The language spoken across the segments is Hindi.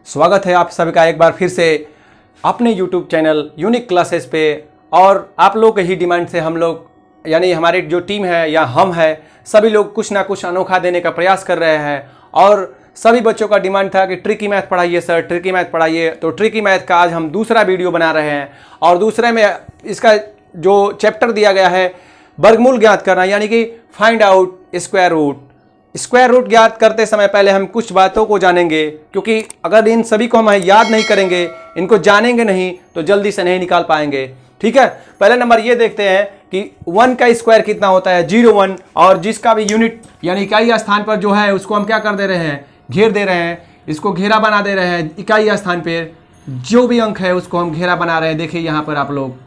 स्वागत है आप सभी का एक बार फिर से अपने YouTube चैनल यूनिक क्लासेस पे। और आप लोग के ही डिमांड से हम लोग यानी हमारी जो टीम है या हम है सभी लोग कुछ ना कुछ अनोखा देने का प्रयास कर रहे हैं। और सभी बच्चों का डिमांड था कि ट्रिकी मैथ पढ़ाइए सर, ट्रिकी मैथ पढ़ाइए। तो ट्रिकी मैथ का आज हम दूसरा वीडियो बना रहे हैं और दूसरे में इसका जो चैप्टर दिया गया है वर्गमूल ज्ञात करना, यानी कि find out square root. Square root ज्ञात करते समय पहले हम कुछ बातों को जानेंगे, क्योंकि अगर इन सभी को हम याद नहीं करेंगे, इनको जानेंगे नहीं तो जल्दी से नहीं निकाल पाएंगे। ठीक है, पहले नंबर ये देखते हैं कि 1 का स्क्वायर कितना होता है, 0 1। और जिसका भी यूनिट यानी इकाई स्थान पर जो है उसको हम क्या कर दे रहे हैं, घेर दे रहे हैं, इसको घेरा बना दे रहे हैं। इकाई स्थान पर जो भी अंक है उसको हम घेरा बना रहे हैं। देखिए यहाँ पर आप लोग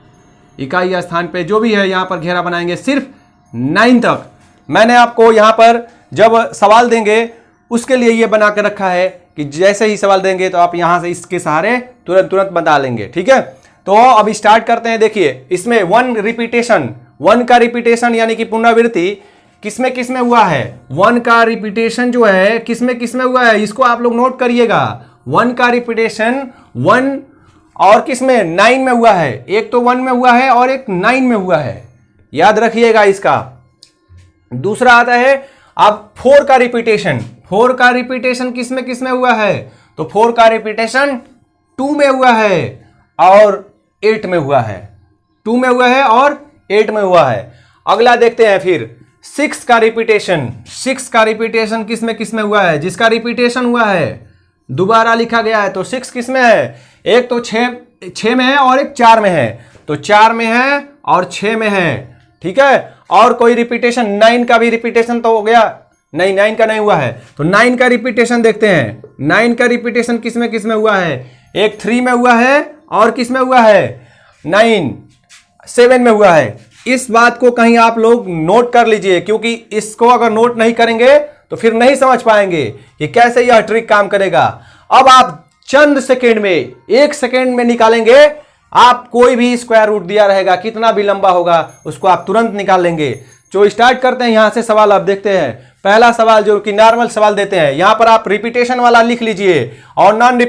इकाई स्थान पे जो भी है यहाँ पर घेरा बनाएंगे सिर्फ 9 तक। मैंने आपको यहाँ पर जब सवाल देंगे उसके लिए ये बना के रखा है कि जैसे ही सवाल देंगे तो आप यहाँ से इसके सहारे तुरंत बता लेंगे। ठीक है, तो अब स्टार्ट करते हैं। देखिए इसमें 1 रिपीटेशन, 1 का रिपीटेशन यानी कि पुनरावृत्ति किसमें किसमें हुआ है। 1 का रिपीटेशन जो है किसमें किसमें हुआ है, इसको आप लोग नोट करिएगा। 1 का रिपीटेशन 1 और किसमें 9 में हुआ है। एक तो 1 में हुआ है और एक 9 में हुआ है, याद रखिएगा इसका। दूसरा आता है अब 4 का रिपीटेशन। 4 का रिपीटेशन किसमें किसमें हुआ है, तो 4 का रिपीटेशन 2 में हुआ है और 8 में हुआ है। 2 में हुआ है और 8 में हुआ है। अगला देखते हैं फिर 6 का रिपीटेशन। 6 का रिपीटेशन किसमें किसमें हुआ है, जिसका रिपीटेशन हुआ है दोबारा लिखा गया है। तो 6 किसमें है, एक तो 6 में है और एक 4 में है। तो 4 में है और 6 में है। ठीक है, और कोई रिपीटेशन 9 का भी रिपीटेशन तो हो गया, नहीं 9 का नहीं हुआ है। तो 9 का रिपीटेशन देखते हैं। 9 का रिपीटेशन किसमें किसमें हुआ है, एक 3 में हुआ है और किसमें हुआ है 9 7 में हुआ है। इस बात को कहीं आप लोग नोट कर लीजिए, क्योंकि इसको अगर नोट नहीं करेंगे तो फिर नहीं समझ पाएंगे कि कैसे यह ट्रिक काम करेगा। अब आप चंद सेकेंड में, 1 सेकेंड में निकालेंगे। आप कोई भी स्क्वायर रूट दिया रहेगा कितना भी लंबा होगा उसको आप तुरंत निकाल लेंगे। जो स्टार्ट करते हैं यहां से सवाल आप देखते हैं। पहला सवाल जो कि नॉर्मल सवाल देते हैं, यहां पर आप रिपीटेशन वाला लिख लीजिए और नॉन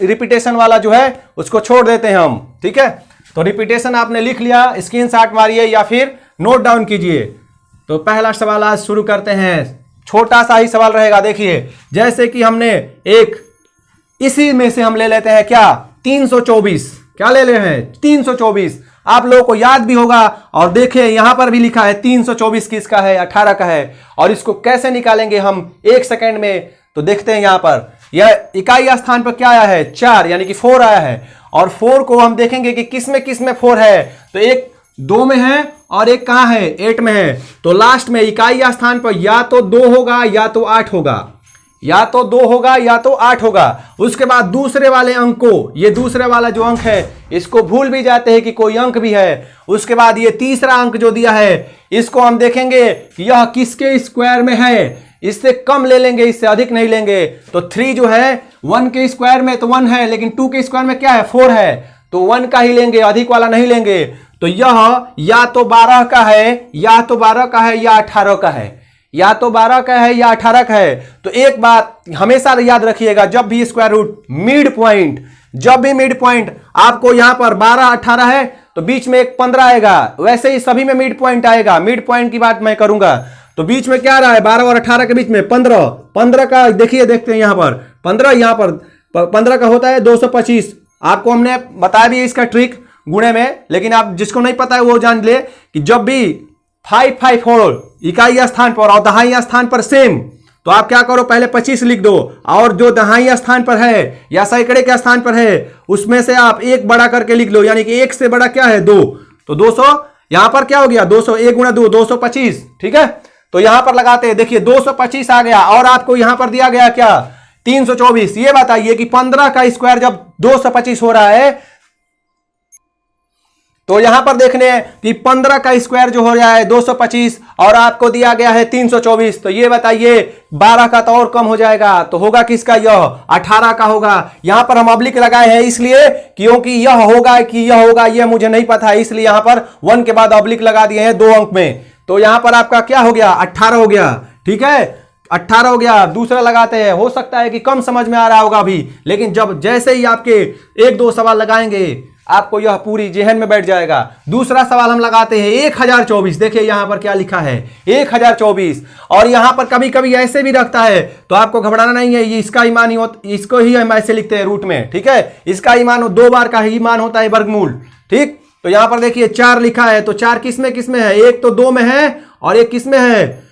रिपीटेशन वाला जो है उसको छोड़ देते हैं हम। ठीक है, तो रिपीटेशन आपने लिख लिया, स्क्रीनशॉट मारिए या फिर नोट डाउन कीजिए। तो पहला सवाल आज शुरू करते हैं। छोटा सा ही सवाल रहेगा। देखिए जैसे कि हमने एक इसी में से हम ले लेते हैं क्या, 324। क्या ले रहे हैं, 324। आप लोगों को याद भी होगा। और देखिए यहां पर भी लिखा है 324 किसका है, 18 का है। और इसको कैसे निकालेंगे हम 1 सेकेंड में, तो देखते हैं। यहां पर यह इकाई स्थान पर क्या आया है, 4 यानी कि 4 आया है। और 4 को हम देखेंगे कि किसमें किसमें 4 है। तो एक 2 में है और एक कहां है, 8 में है। तो लास्ट में इकाई स्थान पर या तो 2 होगा या तो 8 होगा, या तो 2 होगा या तो 8 होगा। उसके बाद दूसरे वाले अंक को, ये दूसरे वाला जो अंक है इसको भूल भी जाते हैं कि कोई अंक भी है। उसके बाद ये तीसरा अंक जो दिया है इसको हम देखेंगे कि यह किसके स्क्वायर में है। इससे कम ले लेंगे, इससे अधिक नहीं लेंगे। तो 3 जो है 1 के स्क्वायर में तो 1 है, लेकिन 2 के स्क्वायर में क्या है, 4 है। तो 1 का ही लेंगे, अधिक वाला नहीं लेंगे। तो यह या तो 12 का है, या तो 12 का है या 18 का है, या तो 12 का है या 18 का है। तो एक बात हमेशा याद रखिएगा, जब भी स्क्वायर रूट मिड पॉइंट, जब भी मिड पॉइंट आपको यहां पर 12 18 है तो बीच में एक 15 आएगा। वैसे ही सभी में मिड पॉइंट आएगा। मिड पॉइंट की बात मैं करूंगा तो बीच में क्या रहा है, 12 और 18 के बीच में 15। 15 का देखिए, देखते हैं यहां पर 15, यहां पर 15 का होता है 225। आपको हमने बताया भी इसका ट्रिक गुणे में, लेकिन आप जिसको नहीं पता है वो जान ले कि जब भी 5 5 4 इकाई स्थान पर और दहाई स्थान पर सेम, तो आप क्या करो, पहले 25 लिख दो और जो दहाई स्थान पर है या सैकड़े के स्थान पर है उसमें से आप 1 बड़ा करके लिख लो, यानी कि 1 से बड़ा क्या है 2। तो 200 यहां पर क्या हो गया, 200, 1 गुणा 2 225। ठीक है, तो यहां पर लगाते हैं। देखिए 225 आ गया और आपको यहां पर दिया गया क्या, 324। ये बताइए कि 15 का स्क्वायर जब 225 हो रहा है तो यहां पर देखने कि 15 का स्क्वायर जो हो रहा है 225 और आपको दिया गया है 324। तो ये बताइए 12 का तो और कम हो जाएगा, तो होगा किसका, यह 18 का होगा। यहां पर हम ऑब्लिक लगाए हैं इसलिए क्योंकि यह होगा कि यह होगा यह मुझे नहीं पता, इसलिए यहां पर 1 के बाद ऑब्लिक लगा दिए हैं 2 अंक में। तो यहां पर आपका क्या हो गया, 18 हो गया। ठीक है, 18 हो गया। दूसरा लगाते हैं, हो सकता है कि कम समझ में आ रहा होगा अभी, लेकिन जब जैसे ही आपके एक दो सवाल लगाएंगे आपको यह पूरी जेहन में बैठ जाएगा। दूसरा सवाल हम लगाते हैं 1024। देखिए यहां पर क्या लिखा है 1024, और यहां पर कभी कभी ऐसे भी रखता है तो आपको घबराना नहीं है, ये इसका ही मान ही इसको ही हम ऐसे लिखते हैं रूट में, ठीक है। इसका ही मान 2 बार का ही मान होता है वर्गमूल, ठीक। तो यहां पर देखिए 4 लिखा है, तो 4 किस में है, एक तो 2 में है और एक किस में है,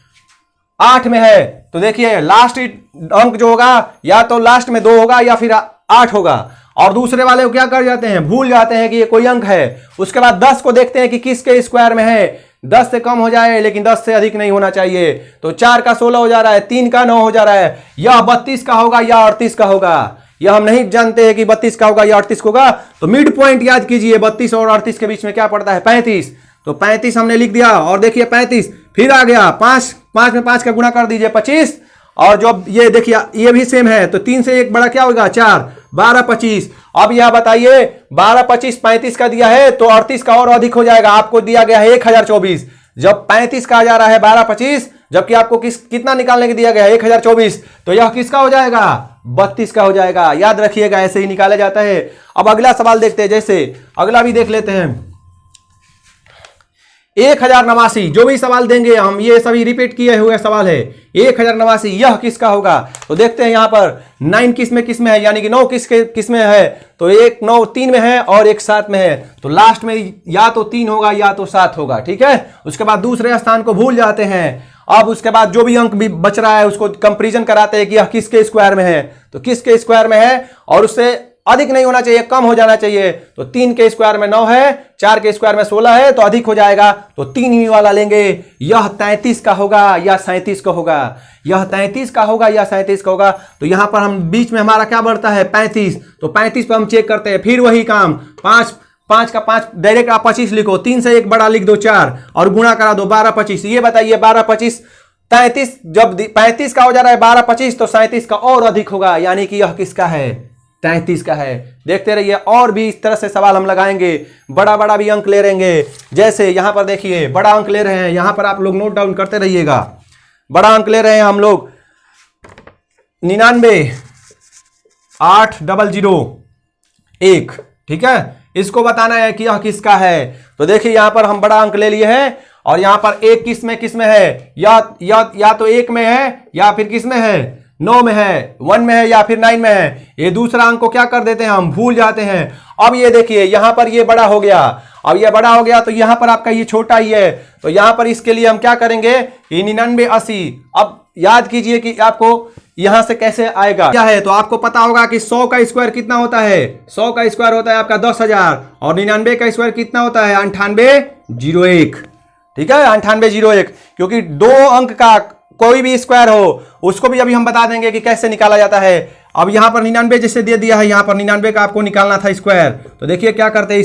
8 में है। तो देखिए लास्ट अंक जो होगा या तो लास्ट में 2 होगा या फिर 8 होगा। और दूसरे वाले को क्या कर जाते हैं, भूल जाते हैं कि ये कोई अंक है। उसके बाद 10 को देखते हैं कि किसके स्क्वायर में है, 10 से कम हो जाए लेकिन 10 से अधिक नहीं होना चाहिए। तो 4 का 16 हो जा रहा है, 3 का 9 हो जा रहा है। यह 32 का होगा या 38 का होगा, यह हम नहीं जानते हैं कि 32 का होगा या 38 का होगा। तो मिड पॉइंट याद कीजिए, 32 और 38 के बीच में क्या पड़ता है, 35। तो 35 हमने लिख दिया, और देखिए 35 फिर आ गया 5 में 5 का गुणा कर दीजिए 25, और जब ये देखिए ये भी सेम है, तो 3 से 1 बड़ा क्या होगा 4, 12 25। अब यह बताइए 12 25 35 का दिया है तो 38 का और अधिक हो जाएगा। आपको दिया गया है 1024, जब 35 का जा रहा है 12 25, जबकि आपको कितना निकालने के दिया गया है 1024, तो यह किसका हो जाएगा, 32 का हो जाएगा। याद रखिएगा ऐसे ही निकाला जाता है। अब अगला सवाल देखते हैं, जैसे अगला भी देख लेते हैं 1089। जो भी सवाल देंगे हम, ये सभी रिपीट किए हुए सवाल है। 1089 यह किसका होगा, तो देखते हैं यहाँ पर 9 किस में है, यानी कि 9 किस में है, तो एक 9 3 में है और एक 7 में है। तो लास्ट में या तो 3 होगा या तो 7 होगा, ठीक है। उसके बाद दूसरे स्थान को भूल जाते हैं। अब उसके बाद जो भी अंक भी बच रहा है उसको कंपेरिजन कराते हैं कि यह किसके स्क्वायर में है, तो किसके स्क्वायर में है, और उससे अधिक नहीं होना चाहिए, कम हो जाना चाहिए। तो 3 के स्क्वायर में 9 है, 4 के स्क्वायर में 16 है, तो अधिक हो जाएगा, तो 3 ही वाला लेंगे। यह 33 का होगा या 37 का होगा, यह 33 का होगा या 37 का होगा। तो यहां पर हम बीच में हमारा क्या बढ़ता है 35, तो 35 पर हम चेक करते हैं, फिर वही काम 5 का 5 डायरेक्ट आप 25 लिखो, 3 से 1 बड़ा लिख दो 4 और गुणा करा दो 12 25। ये बताइए 12 25 33, जब 35 का हो जा रहा है 12 25, तो 37 का और अधिक होगा, यानी कि यह किसका है, 33 का है। देखते रहिए, और भी इस तरह से सवाल हम लगाएंगे, बड़ा भी अंक ले रहेंगे। जैसे यहां पर देखिए बड़ा अंक ले रहे हैं, यहां पर आप लोग नोट डाउन करते रहिएगा। बड़ा अंक ले रहे हैं हम लोग 99 8001, ठीक है। इसको बताना है कि यह किसका है। तो देखिए यहां पर हम बड़ा अंक ले लिए हैं, और यहां पर एक किस में है, या तो 1 में है या फिर किस में है, 9 में है, 1 में है या फिर 9 में है। ये दूसरा अंक को क्या कर देते हैं, हम भूल जाते हैं। अब ये देखिए यहां पर ये बड़ा हो गया, अब ये बड़ा हो गया तो यहां पर आपका ये छोटा ही है, तो यहां पर इसके लिए हम क्या करेंगे, ये 99 80। अब याद कीजिए कि आपको यहां से कैसे आएगा, क्या है, तो आपको पता होगा कि 100 का स्क्वायर कितना होता है, 100 का स्क्वायर होता है आपका 10,000, और 99 का स्क्वायर कितना होता है 9801, ठीक है, 9801। क्योंकि 2 अंक का कोई भी स्क्वायर हो उसको भी अभी हम बता देंगे कि कैसे निकाला जाता है। अब यहां पर 99 जैसे दे दिया है, यहां पर 99 का आपको निकालना था स्क्वायर, तो देखिए क्या करते हैं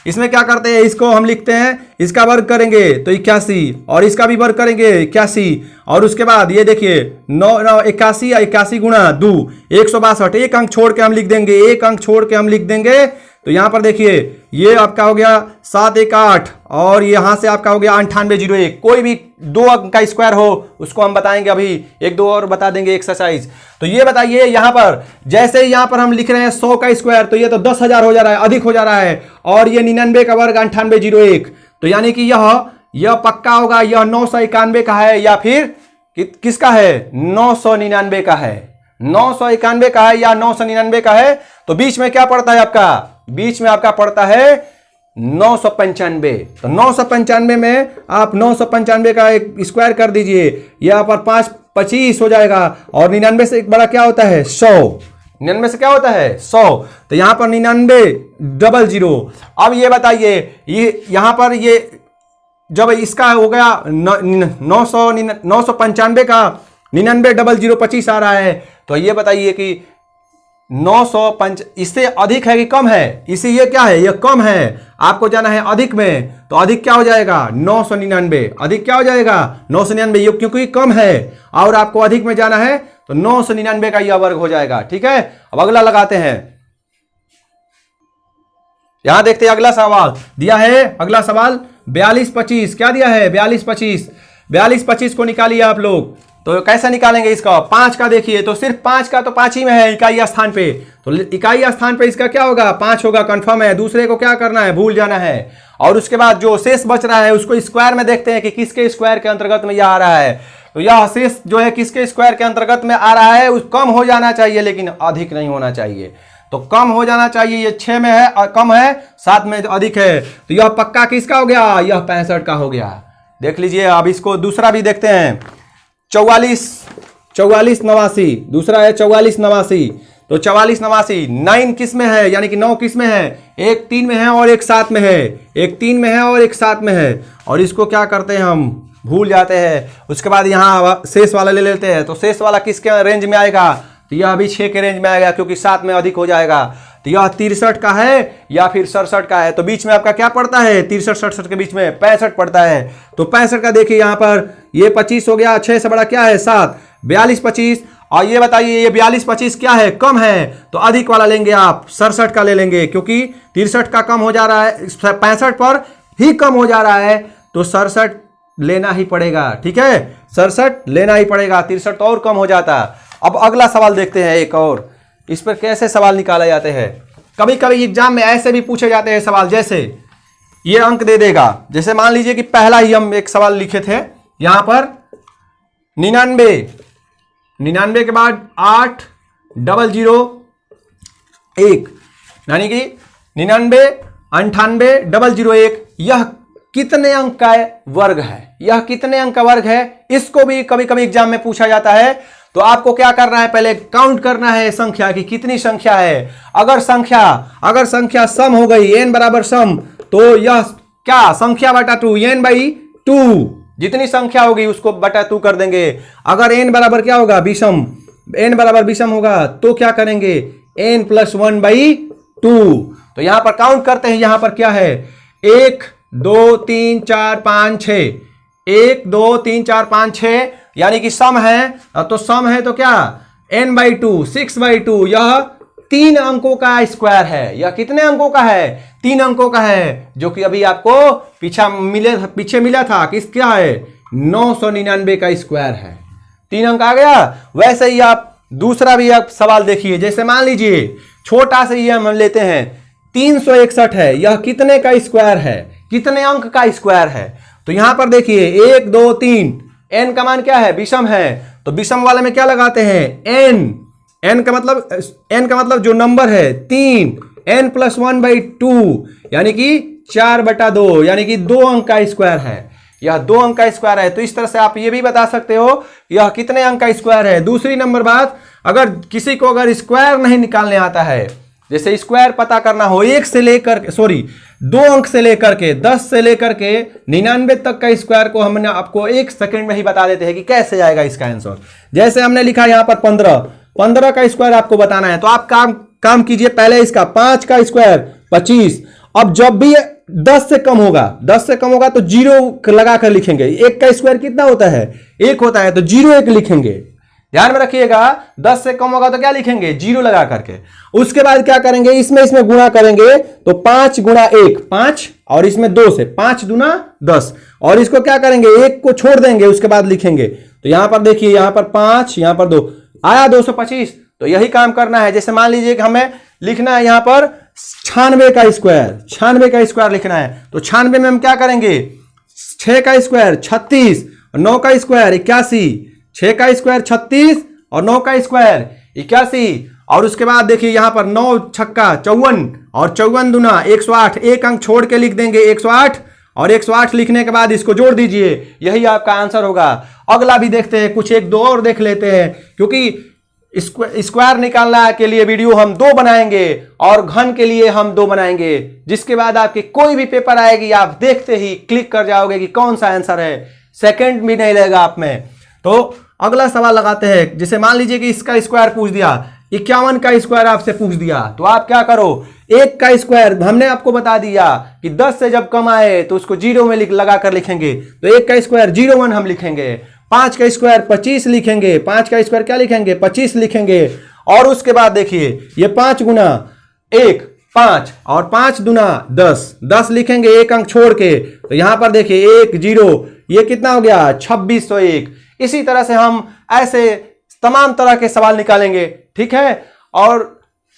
इसमें क्या करते हैं, इसको हम लिखते हैं, इसका वर्ग करेंगे तो 81, और इसका भी वर्ग करेंगे 81, और उसके बाद ये देखिए 9 81 या 81 गुणा 2 162। एक अंक छोड़ के हम लिख देंगे, एक अंक छोड़ के हम लिख देंगे। तो यहां पर देखिए ये आपका हो गया 718, और यहां से आपका हो गया 9801। कोई भी 2 अंक का स्क्वायर हो उसको हम बताएंगे, अभी 1-2 और बता देंगे एक्सरसाइज। तो ये बताइए यहां पर जैसे ही यहां पर हम लिख रहे हैं 100 का स्क्वायर, तो ये तो 10,000 हो जा रहा है, अधिक हो जा रहा है, और ये 99 का वर्ग 9801, तो यानी कि यह पक्का होगा, यह 991 का है या फिर किसका है, 999 का है, 991 का है या 999 का है। तो बीच में क्या पड़ता है आपका, बीच में आपका पड़ता है 995। तो 995 में आप 995 का एक स्क्वायर कर दीजिए, यहां पर 5 25 हो जाएगा, और 99 से एक बड़ा क्या होता है 100, 99 से क्या होता है 100, तो यहां पर 9900। अब ये बताइए ये यहां पर ये जब इसका हो गया 995 का 990025 आ रहा है, तो ये बताइए कि 905 इससे अधिक है कि कम है, इसे ये क्या है, ये कम है, आपको जाना है अधिक में, तो अधिक क्या हो जाएगा 999, अधिक क्या हो जाएगा 999, ये क्योंकि कम है और आपको अधिक में जाना है, तो 999 का यह वर्ग हो जाएगा, ठीक है। अब अगला लगाते हैं, यहां देखते हैं अगला सवाल दिया है, अगला सवाल 42 25, क्या दिया है 42 25, 42 25 को निकालिए आप लोग, तो कैसे निकालेंगे इसका? 5 का देखिए, तो सिर्फ 5 का तो 5 ही में है इकाई स्थान पे, तो इकाई स्थान पे इसका क्या होगा? 5 होगा, कंफर्म है। दूसरे को क्या करना है? भूल जाना है। और उसके बाद जो शेष बच रहा है उसको स्क्वायर में देखते हैं कि किसके स्क्वायर के अंतर्गत में यह आ रहा है। तो यह शेष जो है किसके स्क्वायर के अंतर्गत में आ रहा है? कम हो जाना चाहिए लेकिन अधिक नहीं होना चाहिए। तो कम हो जाना चाहिए, ये 6 में है और कम है, 7 में अधिक है, तो यह पक्का किसका हो गया? यह 65 का हो गया। देख लीजिए। अब इसको दूसरा भी देखते हैं, 44 89। दूसरा है 44 89। तो 44 89 9 किस में है, यानी कि 9 किस में है? एक 3 में है और एक 7 में है, एक 3 में है और एक 7 में है। और इसको क्या करते हैं हम? भूल जाते हैं। उसके बाद यहाँ शेष वाला ले लेते हैं। तो शेष वाला किसके रेंज में आएगा? तो यह अभी 6 के रेंज में आएगा, क्योंकि 7 में अधिक हो जाएगा। तो यह 63 का है या फिर 67 का है? तो बीच में आपका क्या पड़ता है? 63 67 के बीच में 65 पड़ता है। तो 65 का देखिए यहाँ पर, ये 25 हो गया, 6 से बड़ा क्या है? 7, 42 25। और ये बताइए, ये 42 25 क्या है? कम है, तो अधिक वाला लेंगे आप, 67 का ले लेंगे, क्योंकि 63 का कम हो जा रहा है, 65 पर ही कम हो जा रहा है, तो 67 लेना ही पड़ेगा। ठीक है, 67 लेना ही पड़ेगा, 63 तो और कम हो जाता। अब अगला सवाल देखते हैं एक और, इस पर कैसे सवाल निकाले जाते हैं। कभी कभी एग्जाम में ऐसे भी पूछे जाते हैं सवाल, जैसे ये अंक दे देगा। जैसे मान लीजिए कि पहला ही हम एक सवाल लिखे थे यहां पर 99 के बाद 8 0 1, यानी कि 99 98 0 1, यह कितने अंक का वर्ग है? यह कितने अंक का वर्ग है? इसको भी कभी कभी एग्जाम में पूछा जाता है। तो आपको क्या करना है? पहले काउंट करना है संख्या की, कितनी संख्या है। अगर संख्या सम हो गई, n बराबर सम, तो यह क्या? संख्या बटा 2, n बाई 2, जितनी संख्या होगी उसको बटा 2 कर देंगे। अगर n बराबर क्या होगा? विषम, n बराबर विषम होगा तो क्या करेंगे? n plus 1 by 2। तो यहां पर काउंट करते हैं, यहां पर क्या है? 1 2 3 4 5 6, 1 2 3 4 5 6, यानी कि सम है। तो सम है तो क्या? n बाई 2, 6 बाई 2, यह 3 अंकों का स्क्वायर है। यह कितने अंकों का है? 3 अंकों का है, जो कि अभी आपको पीछे मिला था। किस क्या है? 999 का स्क्वायर है। 3 अंक आ गया। वैसे ही आप दूसरा भी आप सवाल देखिए। जैसे मान लीजिए छोटा से ही हम लेते हैं, 361 है, यह कितने का स्क्वायर है? कितने अंक का स्क्वायर है? तो यहां पर देखिए 1 2 3, n का मान क्या है? विषम है, तो विषम वाले में क्या लगाते हैं? n का मतलब जो नंबर है 3, n प्लस 1 बाई 2, यानी कि 4/2, यानी कि 2 अंक का स्क्वायर है। यह 2 अंक का स्क्वायर है। तो इस तरह से आप ये भी बता सकते हो यह कितने अंक का स्क्वायर है। दूसरी नंबर बात, अगर किसी को अगर स्क्वायर नहीं निकालने आता है, जैसे स्क्वायर पता करना हो 2 अंक से लेकर के 10 से लेकर के 99 तक का स्क्वायर को हमने आपको 1 सेकंड में ही बता देते हैं कि कैसे आएगा इसका आंसर। जैसे हमने लिखा यहां पर 15 का स्क्वायर आपको बताना है, तो आप काम कीजिए। पहले इसका 5 का स्क्वायर 25। अब जब भी 10 से कम होगा तो 0 लगा कर लिखेंगे। 1 का स्क्वायर कितना होता है? 1 होता है, तो 0 1 लिखेंगे। ध्यान में रखिएगा, 10 से कम होगा तो क्या लिखेंगे? 0 लगा करके। उसके बाद क्या करेंगे? इसमें गुणा करेंगे, तो 5 गुणा 1 5, और इसमें 2 से 5 दूना 10, और इसको क्या करेंगे? 1 को छोड़ देंगे, उसके बाद लिखेंगे। तो यहां पर देखिए, यहां पर 5, यहां पर 2 आया, 225। तो यही काम करना है। जैसे मान लीजिए कि हमें लिखना है यहां पर 96 का स्क्वायर लिखना है। तो 96 में हम क्या करेंगे? 6 का स्क्वायर 36, 9 का स्क्वायर 81, 6 का स्क्वायर 36 और 9 का स्क्वायर 81। और उसके बाद देखिए यहां पर 9 छक्का 54 और 54 दूना 108, 1 अंक छोड़ के लिख देंगे 108, और 108 लिखने के बाद इसको जोड़ दीजिए, यही आपका आंसर होगा। अगला भी देखते हैं, कुछ 1 2 और देख लेते हैं, क्योंकि स्क्वायर निकालना के लिए वीडियो हम 2 बनाएंगे और घन के लिए हम 2 बनाएंगे, जिसके बाद आपके कोई भी पेपर आएगी आप देखते ही क्लिक कर जाओगे कि कौन सा आंसर है, सेकंड भी नहीं लगेगा आप में। तो अगला सवाल लगाते हैं। जैसे मान लीजिए कि इसका स्क्वायर पूछ दिया, 51 का स्क्वायर आपसे पूछ दिया, तो आप क्या करो? 1 का स्क्वायर हमने आपको बता दिया कि 10 से जब कम आए तो उसको 0 में लगा कर लिखेंगे। तो 1 का स्क्वायर 01 हम लिखेंगे। 5 का स्क्वायर 25 लिखेंगे। 5 का स्क्वायर क्या लिखेंगे? 25 लिखेंगे। और उसके बाद देखिए ये 5 गुना 1 5 और 5 दुना 10 लिखेंगे 1 अंक छोड़ के। तो यहां पर देखिए 1 0, ये कितना हो गया? 2601। इसी तरह से हम ऐसे तमाम तरह के सवाल निकालेंगे, ठीक है। और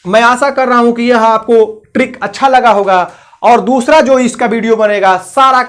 मैं आशा कर रहा हूं कि यह आपको ट्रिक अच्छा लगा होगा। और दूसरा जो इसका वीडियो बनेगा, सारा